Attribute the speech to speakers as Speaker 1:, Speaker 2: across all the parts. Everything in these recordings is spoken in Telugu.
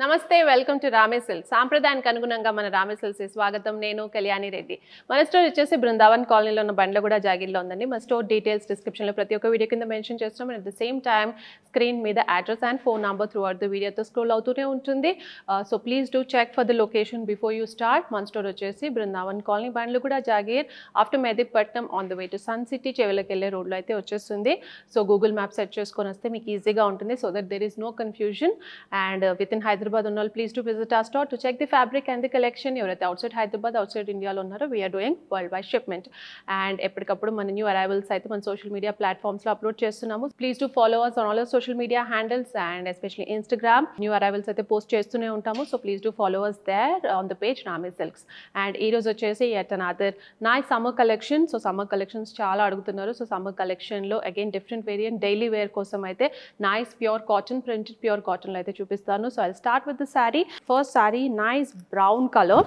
Speaker 1: నమస్తే వెల్కమ్ టు రామే సిల్క్స్. సాంప్రదాయానికి అనుగుణంగా మన రామే సిల్క్స్ స్వాగతం. నేను కళ్యాణి రెడ్డి. మన స్టోర్ వచ్చేసి బృందావన్ కాలనీలో ఉన్న బండ్లగూడ జాగిర్లో ఉందండి. మన స్టోర్ డీటెయిల్స్ డిస్క్రిప్షన్లో ప్రతి ఒక్క వీడియో కింద మెన్షన్ చేస్తున్నాం. At the same time screen మీద address and phone number throughout the వీడియోతో స్క్రోల్ అవుతూనే ఉంటుంది. So please do check for the location before you start. మన స్టోర్ వచ్చేసి Brindavan colony Bandlaguda Jagir after Mehdipatnam on the way to sun city చెవులకు వెళ్ళే రోడ్లో అయితే వచ్చేస్తుంది. సో గూగుల్ మ్యాప్ సెర్చ్ చేసుకొని వస్తే మీకు ఈజీగా ఉంటుంది. So that there is no confusion. And with in Hyderabad ఉన్న వాళ్ళు please to visit our store to check the fabric and the collection. ఎవరైతే outside హైదరాబాద్ outside ఇండియాలో ఉన్నారో we're doing worldwide shipment. And ఎప్పటికప్పుడు మన న్యూ అరైవల్స్ అయితే మన సోషల్ మీడియా ప్లాట్ఫామ్స్లో అప్లోడ్ చేస్తున్నాము. Please to follow us on all social media handles and especially Instagram. New arrivals అయితే పోస్ట్ చేస్తూనే ఉంటాము. So please to follow us there on the page Rame silks. And ఈ రోజు వచ్చేసి at another nice summer collection. So summer collections చాలా అడుగుతున్నారు. సో సమ్మర్ కలెక్షన్లో again different variant daily wear కోసం అయితే nice pure cotton printed pure కాటన్లో అయితే చూపిస్తాను. So I start with the sari. First sari nice brown colour.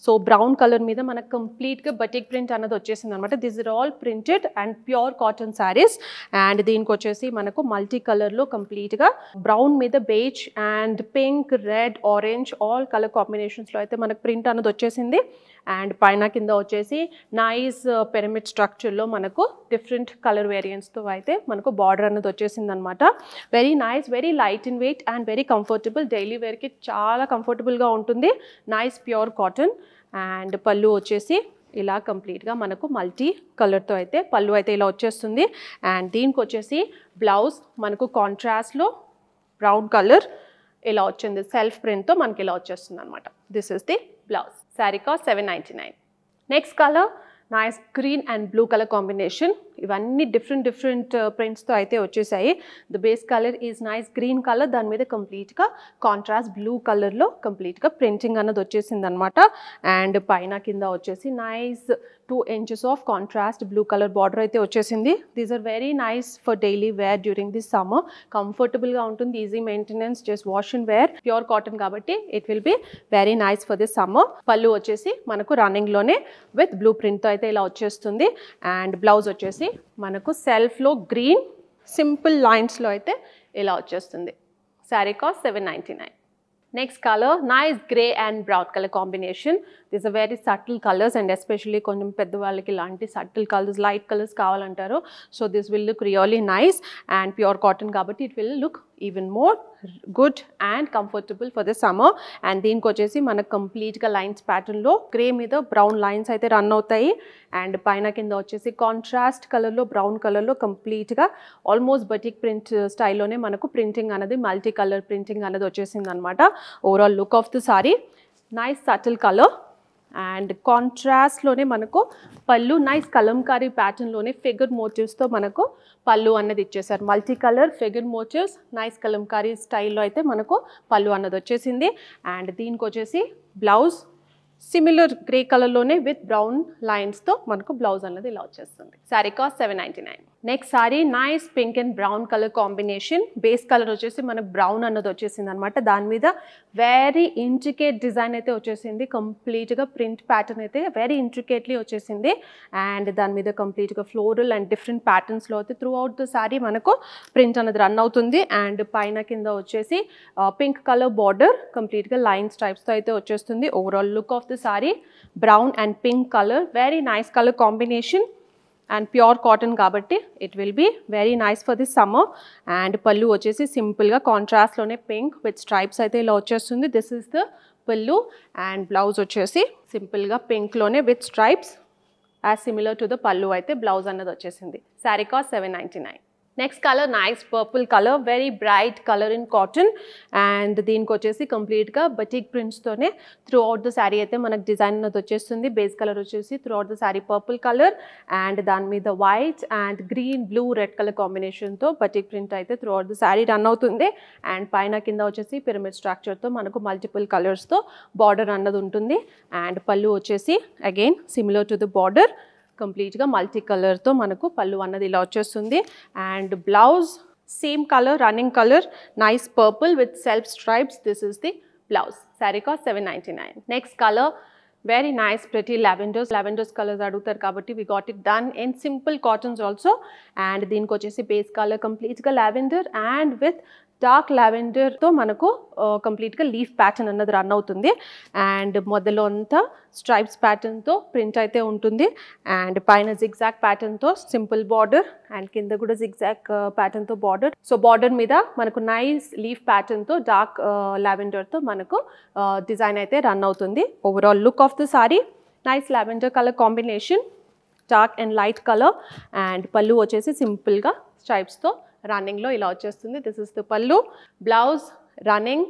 Speaker 1: So brown colour మీద మనకు కంప్లీట్గా బటిక్ ప్రింట్ అన్నది వచ్చేసింది అనమాట. This are all printed and pure cotton saris. And దీనికి వచ్చేసి మనకు మల్టీ కలర్లో కంప్లీట్గా బ్రౌన్ మీద beige and pink red orange all colour కాంబినేషన్స్లో అయితే మనకు ప్రింట్ అన్నది వచ్చేసింది. అండ్ పైన కింద వచ్చేసి నైస్ పిరమిడ్ స్ట్రక్చర్లో మనకు డిఫరెంట్ కలర్ వేరియంట్స్తో అయితే మనకు బార్డర్ అన్నది వచ్చేసింది అనమాట. Very nice, very light in weight and very comfortable. Daily వేర్కి చాలా కంఫర్టబుల్గా ఉంటుంది. Nice pure cotton. అండ్ పళ్ళు వచ్చేసి ఇలా కంప్లీట్గా మనకు మల్టీ కలర్తో అయితే పళ్ళు అయితే ఇలా వచ్చేస్తుంది. అండ్ దీనికి వచ్చేసి బ్లౌజ్ మనకు కాంట్రాస్ట్లో బ్రౌన్ కలర్ ఇలా వచ్చింది. సెల్ఫ్ ప్రింట్తో మనకి ఇలా వచ్చేస్తుంది అనమాట. This is the blouse. Sari cost $799. Next colour nice green and blue colour combination. ఇవన్నీ డిఫరెంట్ ప్రింట్స్తో అయితే వచ్చేసాయి. The base colour is nice green colour. దాని మీద కంప్లీట్గా కాంట్రాస్ట్ బ్లూ కలర్లో కంప్లీట్గా ప్రింటింగ్ అన్నది వచ్చేసింది అనమాట. అండ్ పైన కింద వచ్చేసి nice 2 inches of contrast blue colour border అయితే వచ్చేసింది. These are very nice for daily wear during this summer. కంఫర్టబుల్గా ఉంటుంది, easy maintenance, just wash and wear. Pure cotton కాబట్టి it will be very nice for this summer. పళ్ళు వచ్చేసి మనకు రన్నింగ్లోనే విత్ బ్లూ ప్రింట్తో అయితే ఇలా వచ్చేస్తుంది. అండ్ బ్లౌజ్ వచ్చేసి మనకు సెల్ఫ్లో గ్రీన్ సింపుల్ లైన్స్లో అయితే ఇలా వచ్చేస్తుంది. Sari cost $799. Next colour nice grey and brown colour combination. This are very subtle colours and especially కొంచెం పెద్దవాళ్ళకి ఇలాంటి సటిల్ కలర్స్ లైట్ కలర్స్ కావాలంటారు. So this will look really nice. And pure cotton కాబట్టి it will look even more good and comfortable for the summer. And దీనికి వచ్చేసి మనకు కంప్లీట్గా లైన్స్ ప్యాటర్న్లో గ్రే మీద బ్రౌన్ లైన్స్ అయితే రన్ అవుతాయి. అండ్ పైన కింద వచ్చేసి కాంట్రాస్ట్ కలర్లో బ్రౌన్ కలర్లో కంప్లీట్గా ఆల్మోస్ట్ బటిక్ ప్రింట్ స్టైల్లోనే మనకు ప్రింటింగ్ అనేది మల్టీ కలర్ ప్రింటింగ్ అనేది వచ్చేసింది అనమాట. Overall look of the sari nice subtle colour. And కాంట్రాస్ట్లోనే మనకు పళ్ళు నైస్ కలంకారీ ప్యాటర్న్లోనే ఫిగర్ మోటివ్స్తో మనకు పళ్ళు అన్నది ఇచ్చేసారు. Multi colour figure motifs nice Kalamkari స్టైల్లో అయితే మనకు పళ్ళు అన్నది వచ్చేసింది. అండ్ దీనికి వచ్చేసి బ్లౌజ్ సిమిలర్ గ్రే కలర్లోనే విత్ బ్రౌన్ లైన్స్తో మనకు బ్లౌజ్ అన్నది ఇలా వచ్చేస్తుంది. Sari cost $799. Next sari nice pink and brown colour combination. Base colour వచ్చేసి మనకు బ్రౌన్ అన్నది వచ్చేసింది అనమాట. దాని మీద వెరీ ఇంట్రికేట్ డిజైన్ అయితే వచ్చేసింది. కంప్లీట్గా ప్రింట్ ప్యాటర్న్ అయితే వెరీ ఇంట్రికేట్లీ వచ్చేసింది. అండ్ దాని మీద కంప్లీట్గా ఫ్లోరల్ అండ్ డిఫరెంట్ ప్యాటర్న్స్లో అయితే త్రూ అవుట్ ద సారీ మనకు ప్రింట్ అన్నది రన్ అవుతుంది. అండ్ పైన కింద వచ్చేసి పింక్ కలర్ బార్డర్ కంప్లీట్గా లైన్స్ టైప్స్తో అయితే వచ్చేస్తుంది. Overall look of the sari brown and pink colour very nice colour combination. And pure cotton కాబట్టి it will be very nice for this summer. And పళ్ళు వచ్చేసి సింపుల్గా కాంట్రాస్ట్లోనే పింక్ విత్ స్ట్రైప్స్ అయితే ఇలా వచ్చేస్తుంది. దిస్ ఇస్ ద పళ్ళు. అండ్ బ్లౌజ్ వచ్చేసి సింపుల్గా పింక్లోనే with stripes as similar to the పళ్ళు అయితే బ్లౌజ్ అన్నది వచ్చేసింది. Sari cost $799. Next colour nice purple colour very bright colour in cotton. And దీనికి వచ్చేసి కంప్లీట్గా బటిక్ ప్రింట్స్తోనే త్రూ అవుట్ ద శారీ అయితే మనకు డిజైన్ అనేది వచ్చేస్తుంది. బేస్ కలర్ వచ్చేసి throughout the sari purple colour. And దాని మీద white and green blue red colour కాంబినేషన్తో బటిక్ ప్రింట్ అయితే throughout the sari run అవుతుంది. అండ్ పైన కింద వచ్చేసి పిరమిడ్ స్ట్రక్చర్తో మనకు మల్టిపుల్ కలర్స్తో బార్డర్ అన్నది ఉంటుంది. అండ్ పళ్ళు వచ్చేసి again similar to the border కంప్లీట్గా మల్టీ కలర్తో మనకు పళ్ళు అన్నది ఇలా వచ్చేస్తుంది. And blouse same colour running colour nice purple with self stripes. This is the blouse. Sari cost $799. Next colour very nice pretty lavenders colors aduguతారు కాబట్టి we got it done in simple cottons also. And దీనికి వచ్చేసి base color complete గా lavender and with డార్క్ లావెండర్తో మనకు కంప్లీట్గా లీఫ్ ప్యాటర్న్ అన్నది రన్ అవుతుంది. అండ్ మొదలు అంతా స్ట్రైప్స్ ప్యాటర్న్తో ప్రింట్ అయితే ఉంటుంది. అండ్ పైన జిగ్జాగ్ ప్యాటర్న్తో సింపుల్ బార్డర్ అండ్ కింద కూడా జిగ్జాగ్ ప్యాటర్న్తో బార్డర్. సో బార్డర్ మీద మనకు నైస్ లీఫ్ ప్యాటర్న్తో డార్క్ లావెండర్తో మనకు డిజైన్ అయితే రన్ అవుతుంది. Overall look of the sari nice lavender colour combination, dark and light colour. And పళ్ళు వచ్చేసి సింపుల్గా స్ట్రైప్స్తో రన్నింగ్లో ఇలా వచ్చేస్తుంది. దిస్ ఇస్ ద పళ్ళు. Blouse running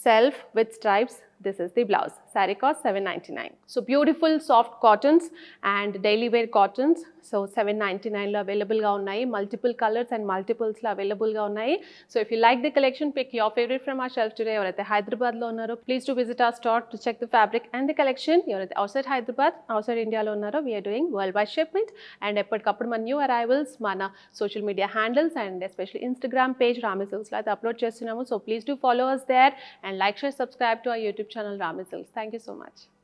Speaker 1: self with stripes. This is the blouse. Saree cost 799. So beautiful soft cottons and daily wear cottons. So 799 lo available ga unnayi. Multiple colors and multiples lo available ga unnayi. So if you like the collection, pick your favorite from our shelf today. Evaraithe Hyderabad lo unnaro, please do visit our store to check the fabric and the collection. Evaraithe outside Hyderabad, outside India lo unnaro, we are doing worldwide shipment. And eppadikappudu mana new arrivals, mana social media handles and especially Instagram page Ramya Silks lo upload chestunnamo. So please do follow us there and like, share, subscribe to our YouTube channel Ramya Silks. Thank you so much.